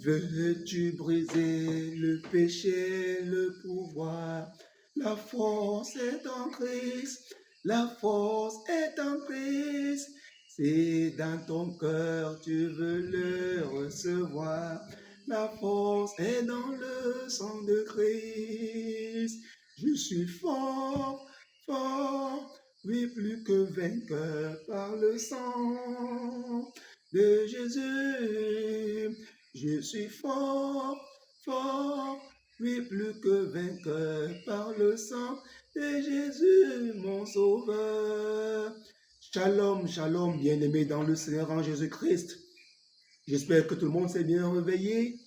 Veux-tu briser le péché, le pouvoir? La force est en Christ, la force est en Christ. Si dans ton cœur tu veux le recevoir, la force est dans le sang de Christ. Je suis fort, fort, oui, plus que vainqueur par le sang de Jésus. Je suis fort, fort, oui, plus que vainqueur par le sang de Jésus, mon sauveur. Shalom, shalom, bien-aimés dans le Seigneur en Jésus-Christ. J'espère que tout le monde s'est bien réveillé.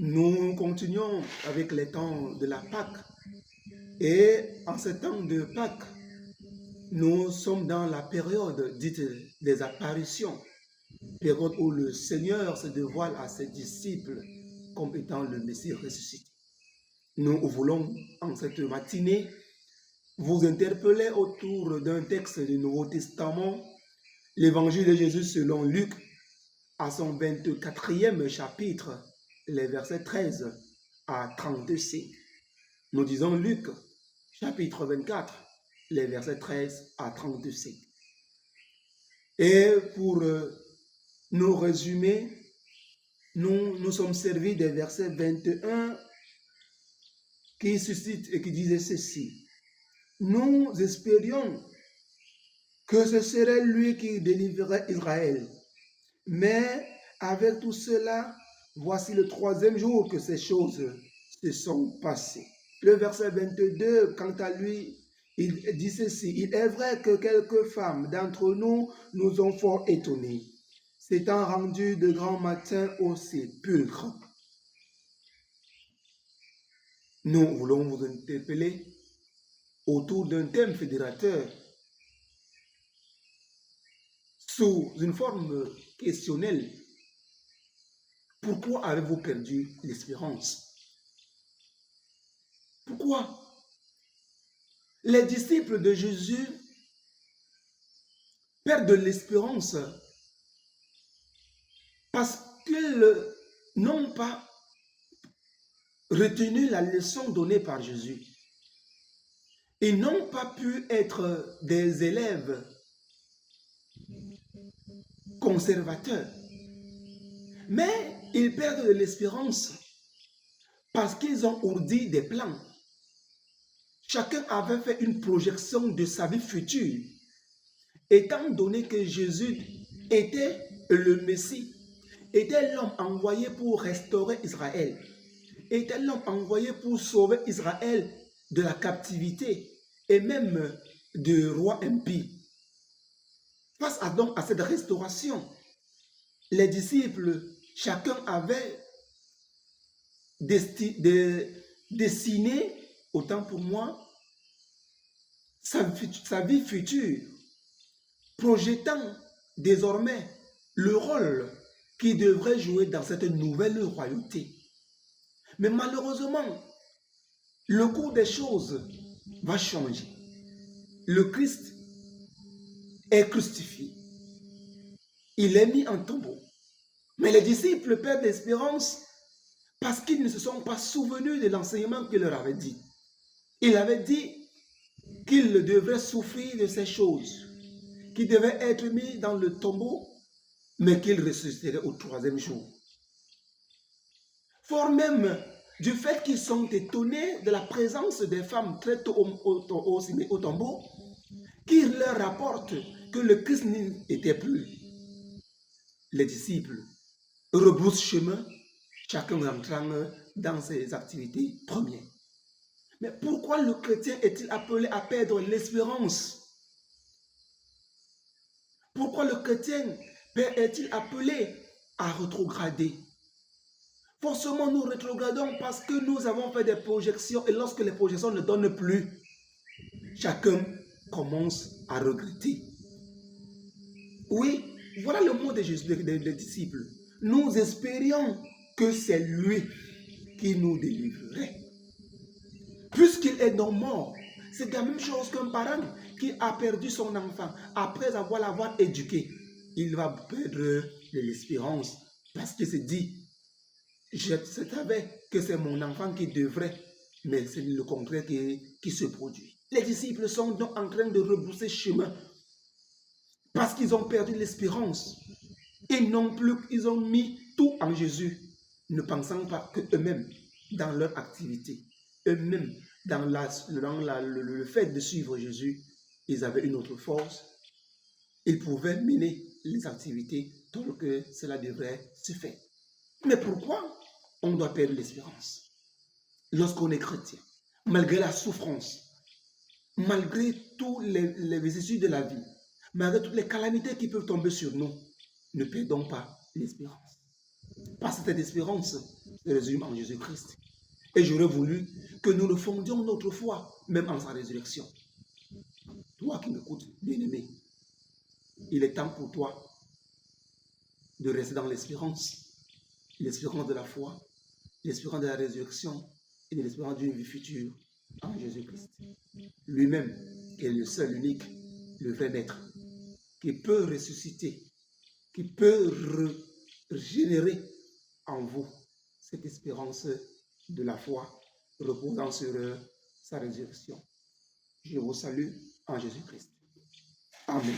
Nous continuons avec les temps de la Pâque. Et en ce temps de Pâques, nous sommes dans la période dite des apparitions, période où le Seigneur se dévoile à ses disciples comme étant le Messie ressuscité. Nous voulons, en cette matinée, vous interpeller autour d'un texte du Nouveau Testament, l'Évangile de Jésus selon Luc, à son 24e chapitre, les versets 13 à 35. Nous disons Luc, chapitre 24, les versets 13 à 35. Et pour nous résumer, nous sommes servis des versets 21 qui suscitent et qui disaient ceci. Nous espérions que ce serait lui qui délivrerait Israël. Mais avec tout cela, voici le 3e jour que ces choses se sont passées. Le verset 22, quant à lui, il dit ceci. Il est vrai que quelques femmes d'entre nous nous ont fort étonnés, s'étant rendues de grand matin au sépulcre. Nous voulons vous interpeller autour d'un thème fédérateur sous une forme questionnelle. Pourquoi avez-vous perdu l'espérance? Pourquoi? Les disciples de Jésus perdent l'espérance parce qu'ils n'ont pas retenu la leçon donnée par Jésus. Ils n'ont pas pu être des élèves conservateurs. Mais ils perdent de l'espérance parce qu'ils ont ourdi des plans. Chacun avait fait une projection de sa vie future. Étant donné que Jésus était le Messie, était l'homme envoyé pour restaurer Israël, était l'homme envoyé pour sauver Israël de la captivité et même du roi impie. Face à cette restauration, les disciples, chacun avait dessiné, autant pour moi, sa vie future, projetant désormais le rôle qu'il devrait jouer dans cette nouvelle royauté. Mais malheureusement, le cours des choses va changer. Le Christ est crucifié. Il est mis en tombeau. Mais les disciples perdent l'espérance parce qu'ils ne se sont pas souvenus de l'enseignement qu'il leur avait dit. Il avait dit qu'il devrait souffrir de ces choses, qu'il devait être mis dans le tombeau, mais qu'il ressusciterait au 3e jour. Fort même du fait qu'ils sont étonnés de la présence des femmes très tôt au tombeau, qui leur rapportent que le Christ n'était plus. Les disciples rebroussent chemin, chacun entrant dans ses activités premières. Mais pourquoi le chrétien est-il appelé à perdre l'espérance? Pourquoi le chrétien est-il appelé à rétrograder? Forcément, nous rétrogradons parce que nous avons fait des projections et lorsque les projections ne donnent plus, chacun commence à regretter. Oui, voilà le mot de Jésus, des disciples. Nous espérions que c'est lui qui nous délivrerait. Puisqu'il est non mort, c'est la même chose qu'un parent qui a perdu son enfant après l'avoir éduqué. Il va perdre de l'espérance parce qu'il se dit, je savais que c'est mon enfant qui devrait, mais c'est le contraire qui se produit. Les disciples sont donc en train de rebrousser chemin parce qu'ils ont perdu l'espérance. Ils ont mis tout en Jésus, ne pensant pas qu'eux-mêmes, dans leur activité, eux-mêmes, dans le fait de suivre Jésus, ils avaient une autre force. Ils pouvaient mener les activités telles que cela devrait se faire. Mais pourquoi on doit perdre l'espérance lorsqu'on est chrétien? Malgré la souffrance, malgré toutes les vicissitudes de la vie, malgré toutes les calamités qui peuvent tomber sur nous, ne perdons pas l'espérance. Parce que cette espérance se résume en Jésus-Christ. Et j'aurais voulu que nous le fondions notre foi, même en sa résurrection. Toi qui m'écoutes, bien-aimé, il est temps pour toi de rester dans l'espérance de la foi, l'espérance de la résurrection et de l'espérance d'une vie future en Jésus-Christ. Lui-même est le seul, unique, le vrai maître, qui peut ressusciter, qui peut régénérer en vous cette espérance de la foi reposant sur sa résurrection. Je vous salue en Jésus-Christ. Amen.